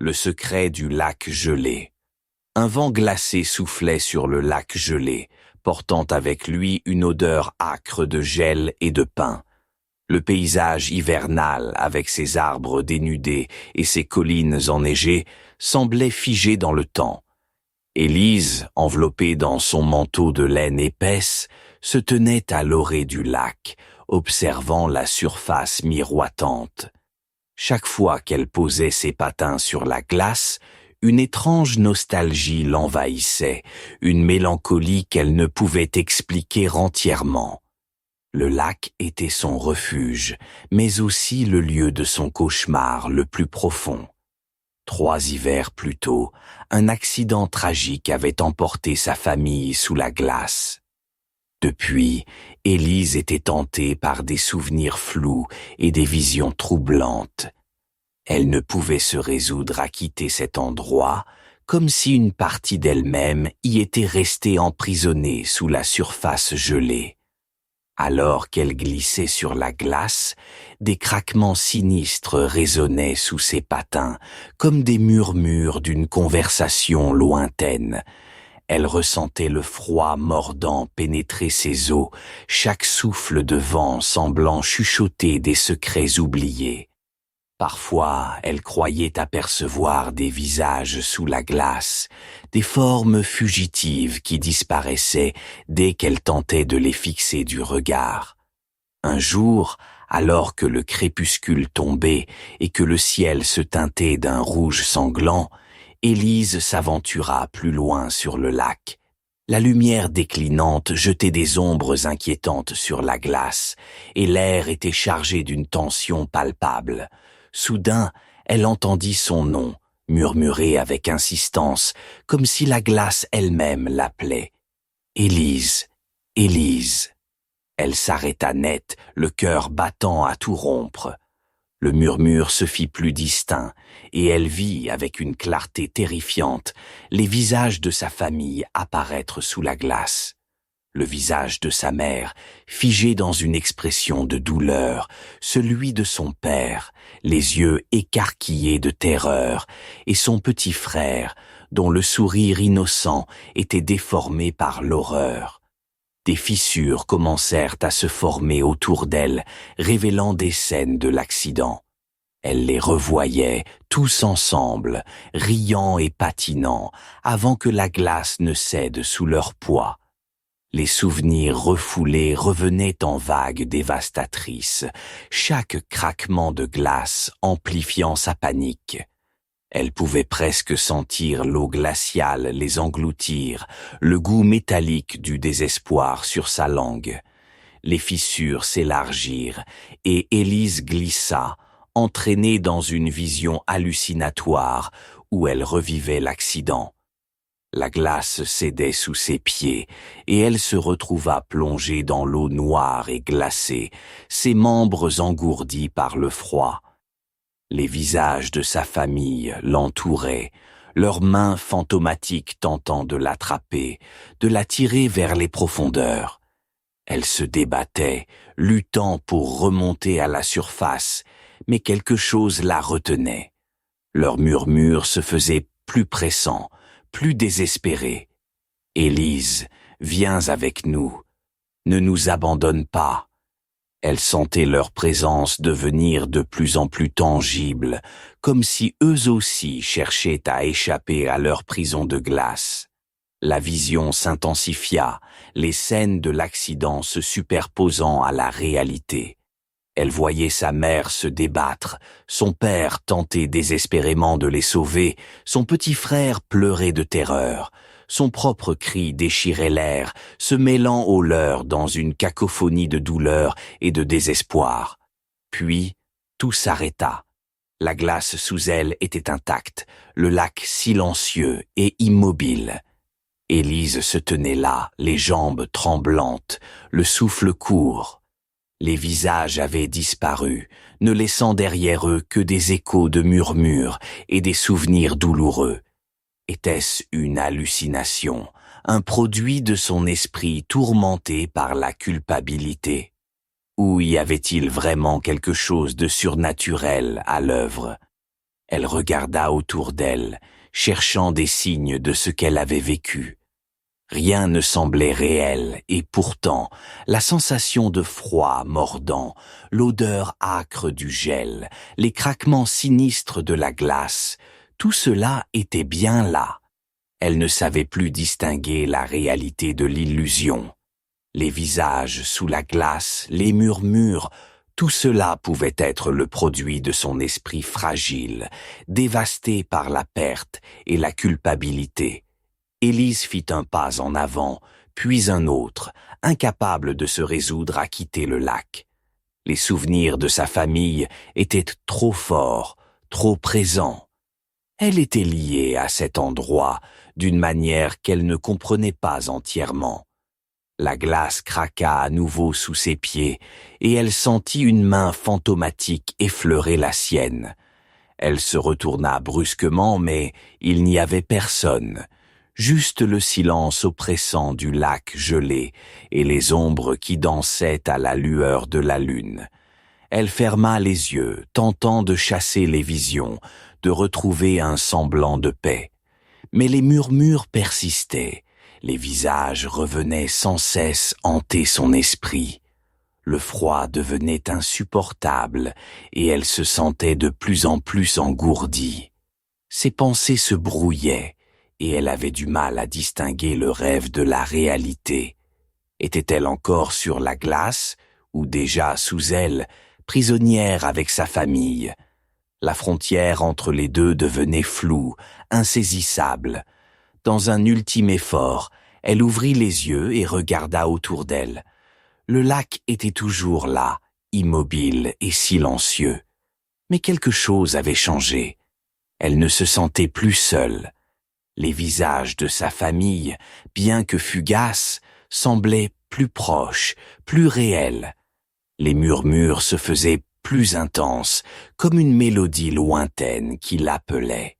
Le secret du lac gelé. Un vent glacé soufflait sur le lac gelé, portant avec lui une odeur âcre de gel et de pin. Le paysage hivernal, avec ses arbres dénudés et ses collines enneigées, semblait figé dans le temps. Élise, enveloppée dans son manteau de laine épaisse, se tenait à l'orée du lac, observant la surface miroitante. Chaque fois qu'elle posait ses patins sur la glace, une étrange nostalgie l'envahissait, une mélancolie qu'elle ne pouvait expliquer entièrement. Le lac était son refuge, mais aussi le lieu de son cauchemar le plus profond. 3 hivers plus tôt, un accident tragique avait emporté sa famille sous la glace. Depuis, Élise était hantée par des souvenirs flous et des visions troublantes. Elle ne pouvait se résoudre à quitter cet endroit, comme si une partie d'elle-même y était restée emprisonnée sous la surface gelée. Alors qu'elle glissait sur la glace, des craquements sinistres résonnaient sous ses patins, comme des murmures d'une conversation lointaine. Elle ressentait le froid mordant pénétrer ses os, chaque souffle de vent semblant chuchoter des secrets oubliés. Parfois, elle croyait apercevoir des visages sous la glace, des formes fugitives qui disparaissaient dès qu'elle tentait de les fixer du regard. Un jour, alors que le crépuscule tombait et que le ciel se teintait d'un rouge sanglant, Élise s'aventura plus loin sur le lac. La lumière déclinante jetait des ombres inquiétantes sur la glace, et l'air était chargé d'une tension palpable. Soudain, elle entendit son nom, murmuré avec insistance, comme si la glace elle-même l'appelait. « Élise, Élise !» Elle s'arrêta net, le cœur battant à tout rompre. Le murmure se fit plus distinct, et elle vit, avec une clarté terrifiante, les visages de sa famille apparaître sous la glace. Le visage de sa mère, figé dans une expression de douleur, celui de son père, les yeux écarquillés de terreur, et son petit frère, dont le sourire innocent était déformé par l'horreur. Des fissures commencèrent à se former autour d'elle, révélant des scènes de l'accident. Elle les revoyait, tous ensemble, riant et patinant, avant que la glace ne cède sous leur poids. Les souvenirs refoulés revenaient en vagues dévastatrices, chaque craquement de glace amplifiant sa panique. Elle pouvait presque sentir l'eau glaciale les engloutir, le goût métallique du désespoir sur sa langue. Les fissures s'élargirent et Élise glissa, entraînée dans une vision hallucinatoire où elle revivait l'accident. La glace cédait sous ses pieds, et elle se retrouva plongée dans l'eau noire et glacée, ses membres engourdis par le froid. Les visages de sa famille l'entouraient, leurs mains fantomatiques tentant de l'attraper, de la tirer vers les profondeurs. Elle se débattait, luttant pour remonter à la surface, mais quelque chose la retenait. Leurs murmures se faisaient plus pressants, plus désespéré. « Élise, viens avec nous. Ne nous abandonne pas. » Elle sentait leur présence devenir de plus en plus tangible, comme si eux aussi cherchaient à échapper à leur prison de glace. La vision s'intensifia, les scènes de l'accident se superposant à la réalité. Elle voyait sa mère se débattre, son père tenter désespérément de les sauver, son petit frère pleurer de terreur. Son propre cri déchirait l'air, se mêlant aux leurs dans une cacophonie de douleur et de désespoir. Puis, tout s'arrêta. La glace sous elle était intacte, le lac silencieux et immobile. Élise se tenait là, les jambes tremblantes, le souffle court. Les visages avaient disparu, ne laissant derrière eux que des échos de murmures et des souvenirs douloureux. Était-ce une hallucination, un produit de son esprit tourmenté par la culpabilité? Ou y avait-il vraiment quelque chose de surnaturel à l'œuvre? Elle regarda autour d'elle, cherchant des signes de ce qu'elle avait vécu. Rien ne semblait réel, et pourtant, la sensation de froid mordant, l'odeur âcre du gel, les craquements sinistres de la glace, tout cela était bien là. Elle ne savait plus distinguer la réalité de l'illusion. Les visages sous la glace, les murmures, tout cela pouvait être le produit de son esprit fragile, dévasté par la perte et la culpabilité. Élise fit un pas en avant, puis un autre, incapable de se résoudre à quitter le lac. Les souvenirs de sa famille étaient trop forts, trop présents. Elle était liée à cet endroit d'une manière qu'elle ne comprenait pas entièrement. La glace craqua à nouveau sous ses pieds et elle sentit une main fantomatique effleurer la sienne. Elle se retourna brusquement, mais il n'y avait personne. Juste le silence oppressant du lac gelé et les ombres qui dansaient à la lueur de la lune. Elle ferma les yeux, tentant de chasser les visions, de retrouver un semblant de paix. Mais les murmures persistaient, les visages revenaient sans cesse hanter son esprit. Le froid devenait insupportable et elle se sentait de plus en plus engourdie. Ses pensées se brouillaient et elle avait du mal à distinguer le rêve de la réalité. Était-elle encore sur la glace ou déjà sous elle, prisonnière avec sa famille? La frontière entre les deux devenait floue, insaisissable. Dans un ultime effort, elle ouvrit les yeux et regarda autour d'elle. Le lac était toujours là, immobile et silencieux. Mais quelque chose avait changé. Elle ne se sentait plus seule. Les visages de sa famille, bien que fugaces, semblaient plus proches, plus réels. Les murmures se faisaient plus intenses, comme une mélodie lointaine qui l'appelait.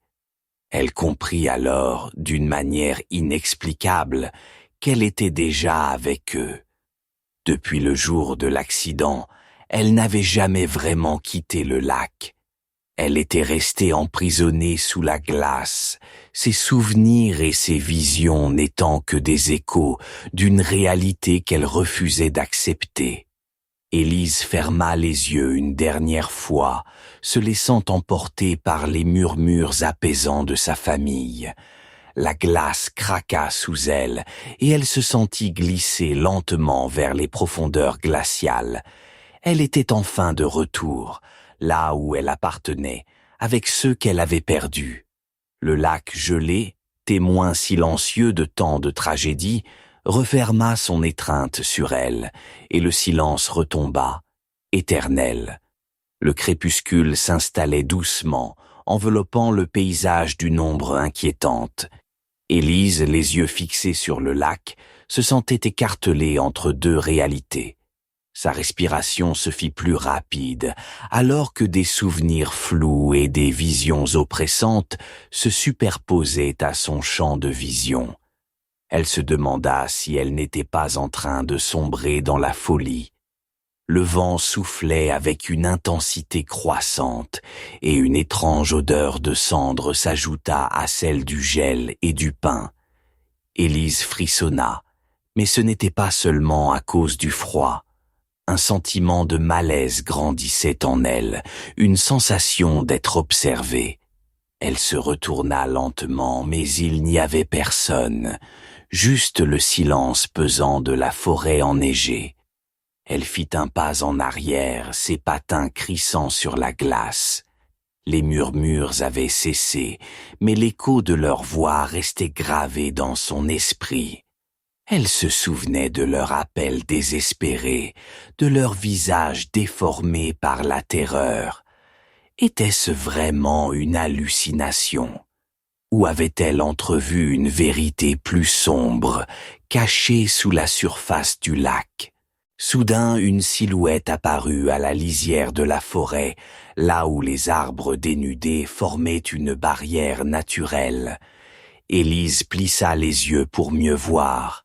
Elle comprit alors, d'une manière inexplicable, qu'elle était déjà avec eux. Depuis le jour de l'accident, elle n'avait jamais vraiment quitté le lac. Elle était restée emprisonnée sous la glace, ses souvenirs et ses visions n'étant que des échos d'une réalité qu'elle refusait d'accepter. Élise ferma les yeux une dernière fois, se laissant emporter par les murmures apaisants de sa famille. La glace craqua sous elle et elle se sentit glisser lentement vers les profondeurs glaciales. Elle était enfin de retour, là où elle appartenait, avec ceux qu'elle avait perdus. Le lac gelé, témoin silencieux de tant de tragédies, referma son étreinte sur elle, et le silence retomba, éternel. Le crépuscule s'installait doucement, enveloppant le paysage d'une ombre inquiétante. Élise, les yeux fixés sur le lac, se sentait écartelée entre deux réalités. Sa respiration se fit plus rapide, alors que des souvenirs flous et des visions oppressantes se superposaient à son champ de vision. Elle se demanda si elle n'était pas en train de sombrer dans la folie. Le vent soufflait avec une intensité croissante et une étrange odeur de cendre s'ajouta à celle du gel et du pain. Élise frissonna, mais ce n'était pas seulement à cause du froid. Un sentiment de malaise grandissait en elle, une sensation d'être observée. Elle se retourna lentement, mais il n'y avait personne, juste le silence pesant de la forêt enneigée. Elle fit un pas en arrière, ses patins crissant sur la glace. Les murmures avaient cessé, mais l'écho de leur voix restait gravé dans son esprit. Elle se souvenait de leur appel désespéré, de leur visage déformé par la terreur. Était-ce vraiment une hallucination? Ou avait-elle entrevu une vérité plus sombre, cachée sous la surface du lac? Soudain, une silhouette apparut à la lisière de la forêt, là où les arbres dénudés formaient une barrière naturelle. Élise plissa les yeux pour mieux voir.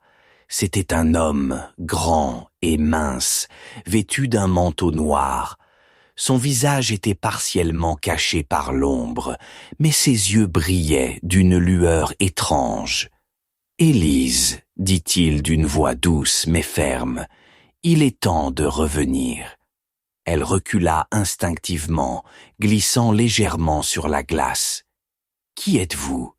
C'était un homme, grand et mince, vêtu d'un manteau noir. Son visage était partiellement caché par l'ombre, mais ses yeux brillaient d'une lueur étrange. « Élise, dit-il d'une voix douce mais ferme, il est temps de revenir. » Elle recula instinctivement, glissant légèrement sur la glace. « Qui êtes-vous?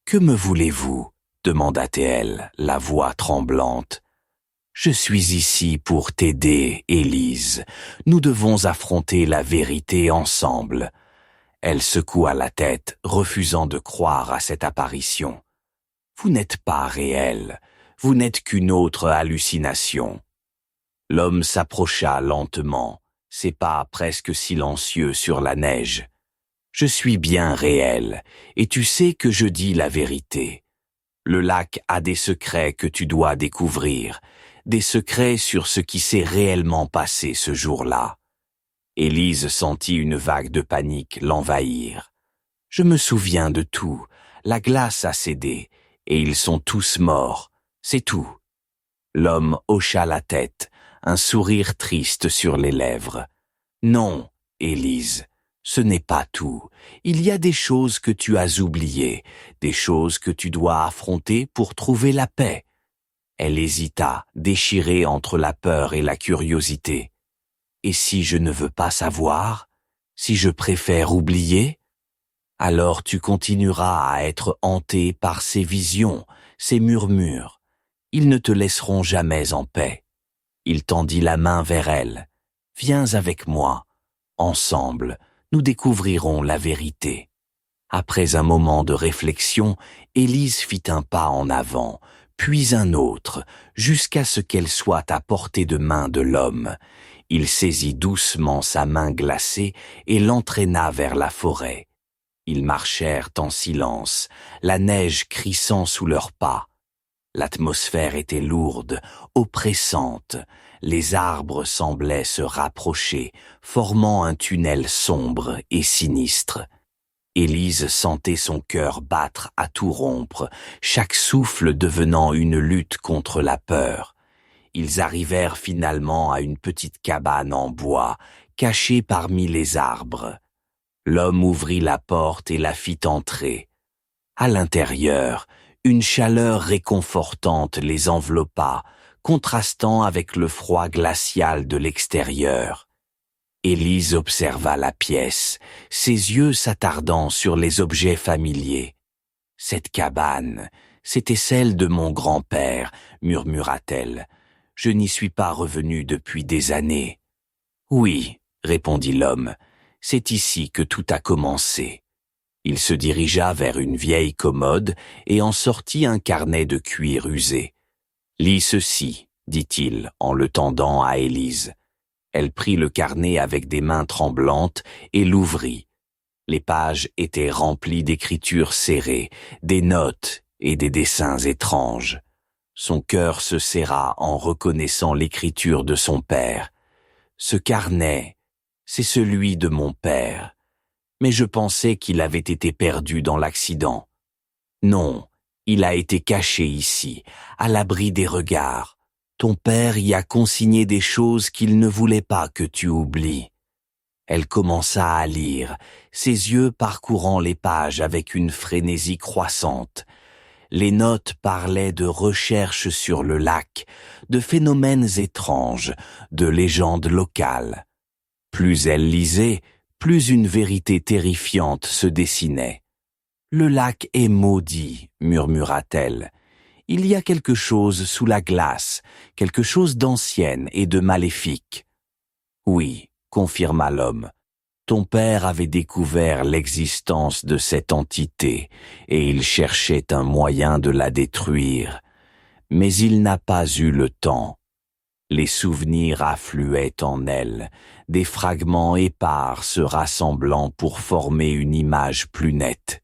Que me voulez-vous » demanda-t-elle, la voix tremblante. « Je suis ici pour t'aider, Élise. Nous devons affronter la vérité ensemble. » Elle secoua la tête, refusant de croire à cette apparition. « Vous n'êtes pas réel. Vous n'êtes qu'une autre hallucination. » L'homme s'approcha lentement, ses pas presque silencieux sur la neige. « Je suis bien réel, et tu sais que je dis la vérité. Le lac a des secrets que tu dois découvrir, des secrets sur ce qui s'est réellement passé ce jour-là. » Élise sentit une vague de panique l'envahir. « Je me souviens de tout. La glace a cédé, et ils sont tous morts. C'est tout. » L'homme hocha la tête, un sourire triste sur les lèvres. « Non, Élise, ce n'est pas tout. Il y a des choses que tu as oubliées, des choses que tu dois affronter pour trouver la paix. » Elle hésita, déchirée entre la peur et la curiosité. « Et si je ne veux pas savoir? Si je préfère oublier? Alors tu continueras à être hanté par ces visions, ces murmures. Ils ne te laisseront jamais en paix. » Il tendit la main vers elle. « Viens avec moi. Ensemble, nous découvrirons la vérité. » Après un moment de réflexion, Élise fit un pas en avant, puis un autre, jusqu'à ce qu'elle soit à portée de main de l'homme. Il saisit doucement sa main glacée et l'entraîna vers la forêt. Ils marchèrent en silence, la neige crissant sous leurs pas. L'atmosphère était lourde, oppressante. Les arbres semblaient se rapprocher, formant un tunnel sombre et sinistre. Élise sentait son cœur battre à tout rompre, chaque souffle devenant une lutte contre la peur. Ils arrivèrent finalement à une petite cabane en bois, cachée parmi les arbres. L'homme ouvrit la porte et la fit entrer. À l'intérieur, une chaleur réconfortante les enveloppa, contrastant avec le froid glacial de l'extérieur. Élise observa la pièce, ses yeux s'attardant sur les objets familiers. « Cette cabane, c'était celle de mon grand-père, » murmura-t-elle. « Je n'y suis pas revenue depuis des années. »« Oui, » répondit l'homme, « c'est ici que tout a commencé. » Il se dirigea vers une vieille commode et en sortit un carnet de cuir usé. « Lis ceci, » dit-il en le tendant à Élise. Elle prit le carnet avec des mains tremblantes et l'ouvrit. Les pages étaient remplies d'écritures serrées, des notes et des dessins étranges. Son cœur se serra en reconnaissant l'écriture de son père. « Ce carnet, c'est celui de mon père. Mais je pensais qu'il avait été perdu dans l'accident. Non, il a été caché ici, à l'abri des regards. Ton père y a consigné des choses qu'il ne voulait pas que tu oublies. » Elle commença à lire, ses yeux parcourant les pages avec une frénésie croissante. Les notes parlaient de recherches sur le lac, de phénomènes étranges, de légendes locales. Plus elle lisait, plus une vérité terrifiante se dessinait. « Le lac est maudit, » murmura-t-elle. « Il y a quelque chose sous la glace, quelque chose d'ancienne et de maléfique. »« Oui, » confirma l'homme. « Ton père avait découvert l'existence de cette entité et il cherchait un moyen de la détruire. Mais il n'a pas eu le temps. Les souvenirs affluaient en elle, des fragments épars se rassemblant pour former une image plus nette.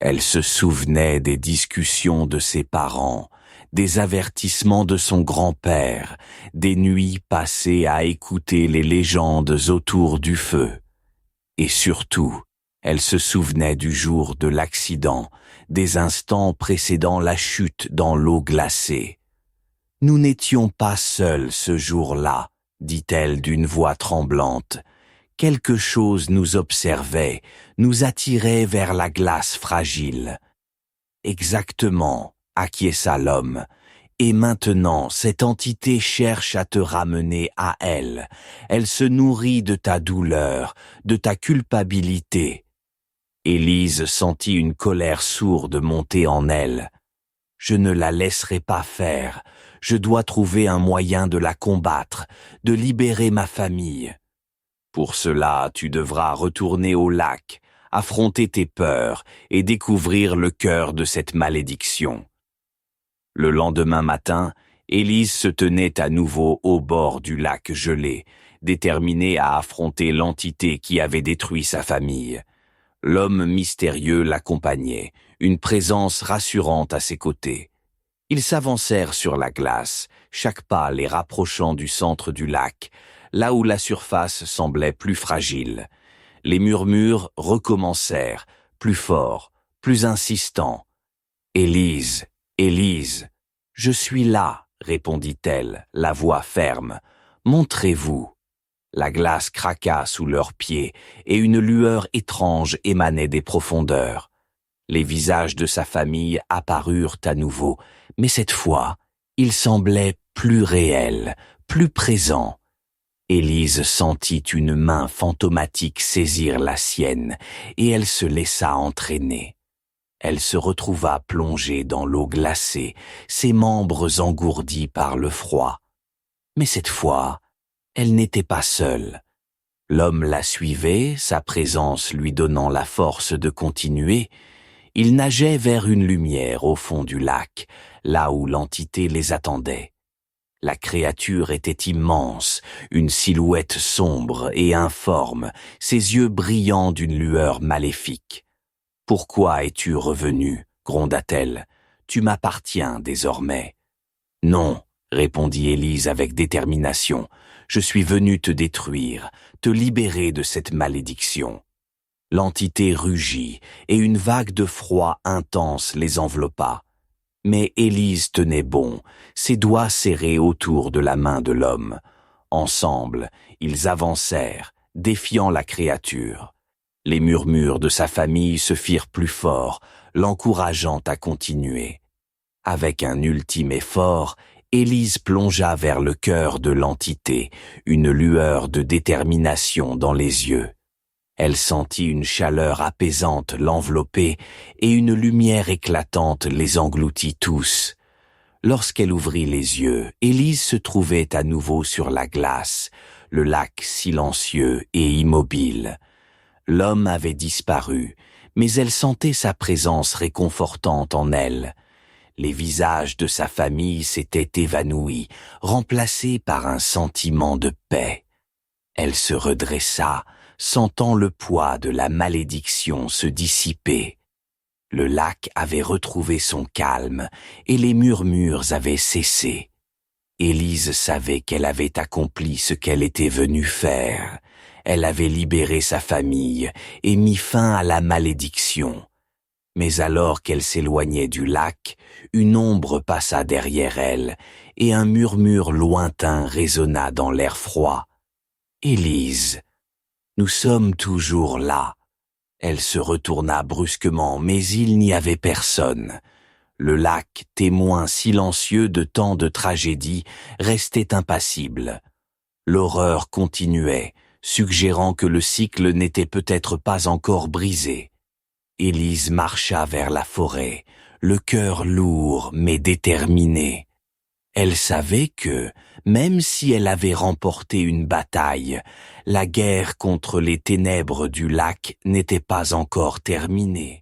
Elle se souvenait des discussions de ses parents, des avertissements de son grand-père, des nuits passées à écouter les légendes autour du feu. Et surtout, elle se souvenait du jour de l'accident, des instants précédant la chute dans l'eau glacée. « Nous n'étions pas seuls ce jour-là, » dit-elle d'une voix tremblante. « Quelque chose nous observait, nous attirait vers la glace fragile. Exactement, acquiesça l'homme. Et maintenant, cette entité cherche à te ramener à elle. Elle se nourrit de ta douleur, de ta culpabilité. Élise sentit une colère sourde monter en elle. Je ne la laisserai pas faire. Je dois trouver un moyen de la combattre, de libérer ma famille. Pour cela, tu devras retourner au lac, affronter tes peurs et découvrir le cœur de cette malédiction. Le lendemain matin, Élise se tenait à nouveau au bord du lac gelé, déterminée à affronter l'entité qui avait détruit sa famille. L'homme mystérieux l'accompagnait, une présence rassurante à ses côtés. Ils s'avancèrent sur la glace, chaque pas les rapprochant du centre du lac, là où la surface semblait plus fragile. Les murmures recommencèrent, plus forts, plus insistants. « Élise, Élise, je suis là, répondit-elle, la voix ferme. Montrez-vous. » La glace craqua sous leurs pieds et une lueur étrange émanait des profondeurs. Les visages de sa famille apparurent à nouveau, mais cette fois, ils semblaient plus réels, plus présents. Élise sentit une main fantomatique saisir la sienne et elle se laissa entraîner. Elle se retrouva plongée dans l'eau glacée, ses membres engourdis par le froid. Mais cette fois, elle n'était pas seule. L'homme la suivait, sa présence lui donnant la force de continuer. Il nageait vers une lumière au fond du lac, là où l'entité les attendait. La créature était immense, une silhouette sombre et informe, ses yeux brillants d'une lueur maléfique. « Pourquoi es-tu revenu ?» gronda-t-elle. « Tu m'appartiens désormais. »« Non, » répondit Élise avec détermination. « Je suis venu te détruire, te libérer de cette malédiction. » L'entité rugit et une vague de froid intense les enveloppa. Mais Élise tenait bon, ses doigts serrés autour de la main de l'homme. Ensemble, ils avancèrent, défiant la créature. Les murmures de sa famille se firent plus forts, l'encourageant à continuer. Avec un ultime effort, Élise plongea vers le cœur de l'entité, une lueur de détermination dans les yeux. Elle sentit une chaleur apaisante l'envelopper et une lumière éclatante les engloutit tous. Lorsqu'elle ouvrit les yeux, Élise se trouvait à nouveau sur la glace, le lac silencieux et immobile. L'homme avait disparu, mais elle sentait sa présence réconfortante en elle. Les visages de sa famille s'étaient évanouis, remplacés par un sentiment de paix. Elle se redressa, sentant le poids de la malédiction se dissiper. Le lac avait retrouvé son calme et les murmures avaient cessé. Élise savait qu'elle avait accompli ce qu'elle était venue faire. Elle avait libéré sa famille et mis fin à la malédiction. Mais alors qu'elle s'éloignait du lac, une ombre passa derrière elle et un murmure lointain résonna dans l'air froid. « Élise, nous sommes toujours là. » Elle se retourna brusquement, mais il n'y avait personne. Le lac, témoin silencieux de tant de tragédies, restait impassible. L'horreur continuait, suggérant que le cycle n'était peut-être pas encore brisé. Élise marcha vers la forêt, le cœur lourd mais déterminé. Elle savait que, même si elle avait remporté une bataille, la guerre contre les ténèbres du lac n'était pas encore terminée.